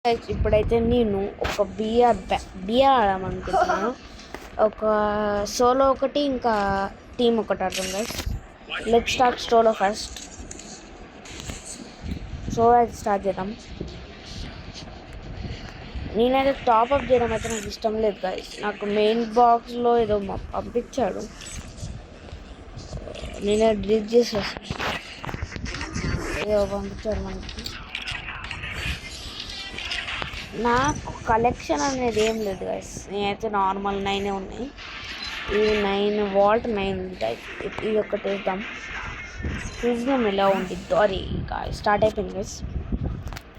ఇప్పుడైతే నేను ఒక బిఆర్ ఆడామనుకుంటున్నాను. ఒక సోలో ఒకటి ఇంకా టీం ఒకటి ఆడదాం guys. Let's start solo first. Solo అయితే స్టార్ట్ చేద్దాం. నేనైతే టాప్అప్ చేయడం అయితే నాకు ఇష్టం లేదు గైస్. నాకు మెయిన్ బాక్స్లో ఏదో పంపించాడు, నేనే డిలీట్ చేసేసాను. ఏదో పంపించాడు మనకి. నాకు కలెక్షన్ అనేది ఏం లేదు గైస్. నేనైతే నార్మల్ 9 ఉన్నాయి. ఇది 9 వాల్ట్ 9 గైస్. ఇది ఒకటి వేద్దాం, చూద్దాం ఎలా ఉండిద్దో. అది స్టార్ట్ అయిపోయింది గైస్.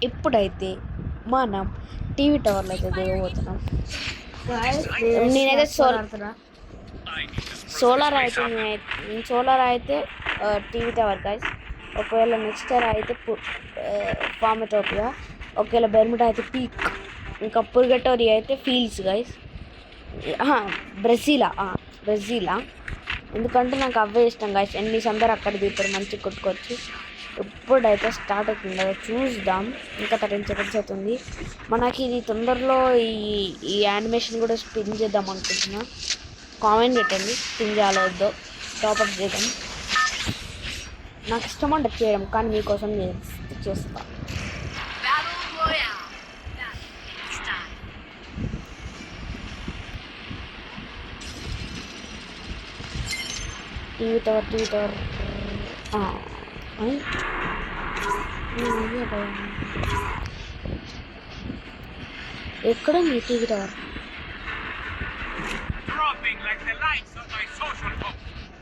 ఇప్పుడైతే మనం టీవీ టవర్లో అయితే దిగబోతున్నాం. నేనైతే సోలార్ అయితే టీవీ టవర్ గైస్. ఒకవేళ నెక్స్ట్ ఇయర్ అయితే ఫార్మటోపియా, ఒకవేళ బెర్ముడా అయితే పీక్, ఇంకా పుర్గటోరి అయితే ఫీల్డ్స్ గైస్. బ్రెజిలా ఎందుకంటే నాకు అవే ఇష్టం గైస్. ఎన్నిస్ అందరూ అక్కడ దిగుతారు, మంచిగా కొట్టుకోవచ్చు. ఇప్పుడైతే స్టార్ట్ అవుతుంది కదా, చూద్దాం. ఇంకా 13 సెకండ్స్ అవుతుంది. మనకి ఇది తొందరలో ఈ యానిమేషన్ కూడా స్పిన్ చేద్దాం అనుకుంటున్నా. కామెంట్ పెట్టండి స్పిన్ చేయాలో వద్దో. టాప్అప్ చేద్దాం. నాకు ఇష్టం అంటే చేయడం, కానీ మీకోసం చేస్తా. టీవీ టవర్ ఎక్కడ మీ టీవీ టవర్?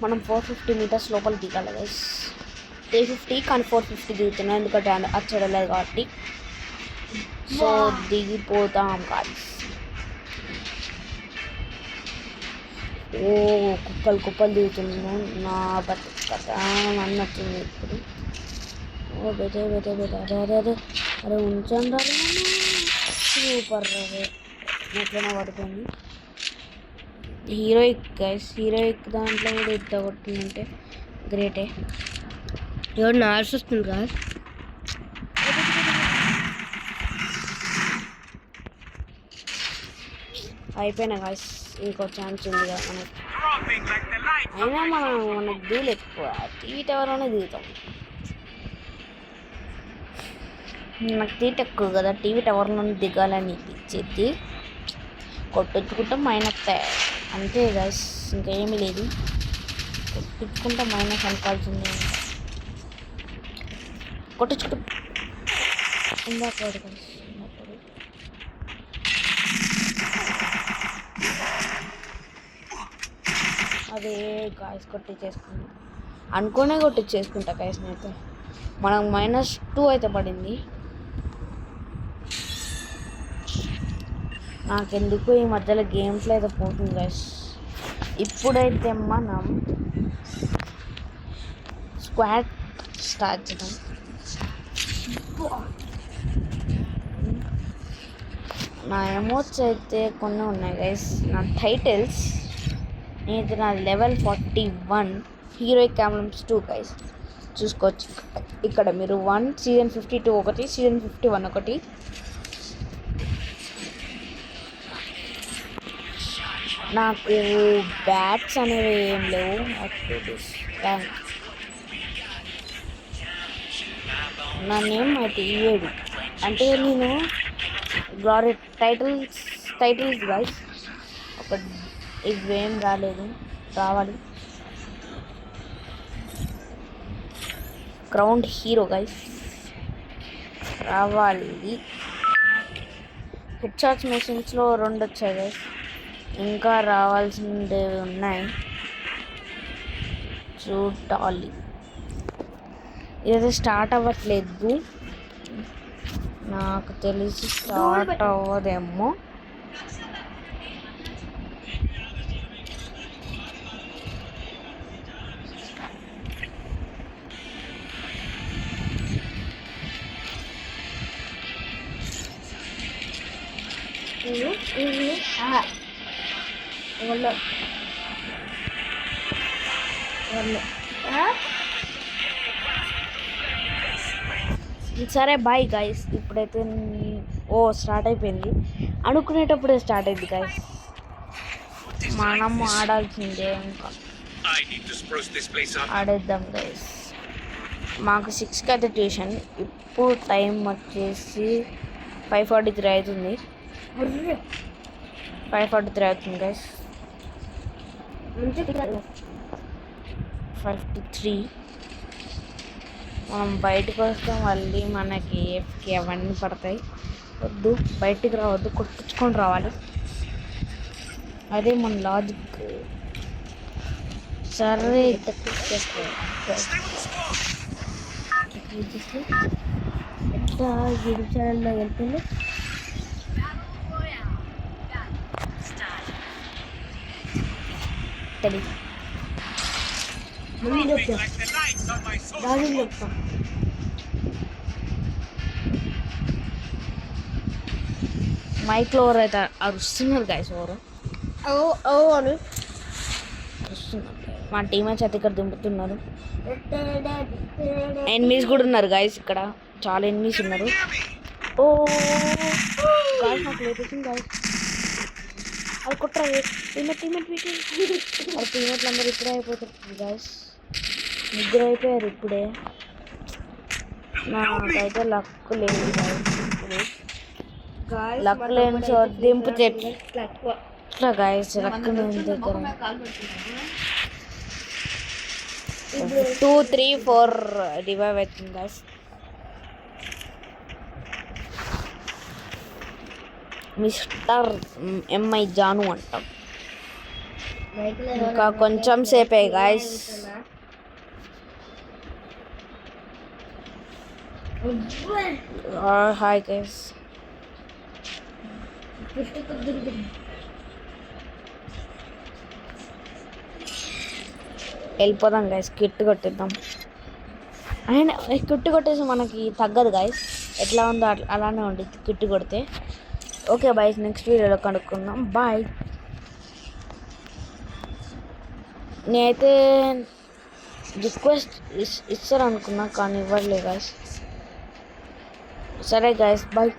మనం 450 మీటర్స్ లోపల దిగాలి గైస్. 350 కానీ 450 దిగుతున్నాం, ఎందుకంటే అచ్చడలేదు కాబట్టి. So దిగిపోతాం guys. ఓ కుప్పలు దిగుతున్నాం. నా బతుకత అన్నట్టుంది ఇప్పుడు. ఓ బెటే అరే ఉంచండి. సూపర్ రే, ఎట్లనే పడుతుంది. హీరోయిక్ గైస్, హీరోయిక్ దాంట్లో కూడా ఇంత కొట్టిందంటే గ్రేటే. ఎవరు నార్స్ వస్తుంది కదా. అయిపోయినా గాయస్, ఇంకో ఛాన్స్ ఉంది కదా మనకి. అయినా మనకు దిగులు ఎక్కువ, టీవీ టవర్లోనే దిగుతాం. నాకు తీట ఎక్కువ కదా, టీవీ టవర్లోనే దిగాలని ఇచ్చేది. కొట్టించుకుంటే మైనస్ అంతే గాయస్, ఇంకా ఏమీ లేదు. కొట్టించుకుంటే మైనస్ అనుకోవాల్సిందే. కొట్టించుకుంటా ఇందాక అదే గాయస్ కొట్టించేసుకున్నా. కొట్టించేసుకుంటా గాయస్. అయితే మనకు -2 అయితే పడింది. నాకెందుకు ఈ మధ్యలో గేమ్స్లో అయితే పోతుంది గాయస్. ఇప్పుడైతే మనం స్క్వాడ్ స్టార్ట్ చేద్దాం. నా ఎమోట్స్ అయితే కొన్ని ఉన్నాయి గైస్. నా టైటిల్స్ అయితే నా లెవెల్ 41 హీరోయిక్ ఎంబ్లమ్స్ 2 గైస్. చూసుకోవచ్చు ఇక్కడ మీరు. 1 సీజన్ 52 ఒకటి, సీజన్ 51 ఒకటి. నాకు బ్యాట్స్ అనేవి ఏం లేవు. నా నేమ్ అయితే 7 అంటే నేను గ్లోరీ టైటిల్స్ గైస్. ఒక ఇవేం రాలేదు, రావాలి. గ్రౌండ్ హీరో గైస్ రావాలి. హెడ్ షాట్స్ మెషిన్స్లో 2 వచ్చాయి గైస్, ఇంకా రావాల్సిందే ఉన్నాయి, చూడాలి. ఇదైతే స్టార్ట్ అవ్వట్లేదు, నాకు తెలిసి స్టార్ట్ అవ్వదేమో. సరే బాయ్ గైస్. ఇప్పుడైతే ఓ స్టార్ట్ అయిపోయింది. అనుకునేటప్పుడే స్టార్ట్ అయింది గైస్. మనం ఆడాల్సిందే, ఇంకా ఆడేద్దాం గైస్. మాకు 6కి అయితే ట్యూషన్. ఇప్పుడు టైం వచ్చేసి 5:43 అవుతుంది. 5:43 అవుతుంది గైస్. 5:53. మనం బయటకు వస్తాం, మళ్ళీ మనకి ఏఫ్కి అవన్నీ పడతాయి. వద్దు, బయటికి రావద్దు, కొట్టించుకొని రావాలి. అదే మన లాజిక్. సరే ఎట్లా గిరిచాలలో వెళ్తుంది. మైక్లో ఎవరు అయితే అరుస్తున్నారు గైస్. ఎవరు అని అరుస్తున్నారు. మా టీమేట్స్ అయితే ఇక్కడ దింపుతున్నారు. ఎనిమీస్ కూడా ఉన్నారు గైస్. ఇక్కడ చాలా ఎనిమీస్ ఉన్నారు. ఓ గాయస్, నాకు లేపేసింది గాయస్. అది కొట్టరా టీమేట్లు అందరూ ఇప్పుడే అయిపోతారు గాయస్. ముగ్గురు అయిపోయారు ఇప్పుడే. నాకైతే లక్ లేదు గాయస్. లక్ లేని చోటు దింపితే ఎట్లా గాయస్? లక్ లేని దగ్గర 2, 3, 4 రివైవ్ అవుతుంది గాయస్. మిస్టర్ ఎంఐ జాను అంటాం. ఇంకా కొంచెం సేపే గాయస్. Hi guys. వెళ్ళిపోదాం గైస్, కిట్ కొట్టేద్దాం. అయినా కిట్ కొట్టేసి మనకి తగ్గదు గైస్. ఎట్లా ఉందో అలానే ఉంటుంది కిట్ కొడితే. ఓకే బాయ్, నెక్స్ట్ వీడియోలో కనుక్కుందాం. బాయ్. నేనైతే రిక్వెస్ట్ ఇస్తారు అనుకున్నా, కానీ ఇవ్వట్లే గైస్. సరే గైస్, బాయ్.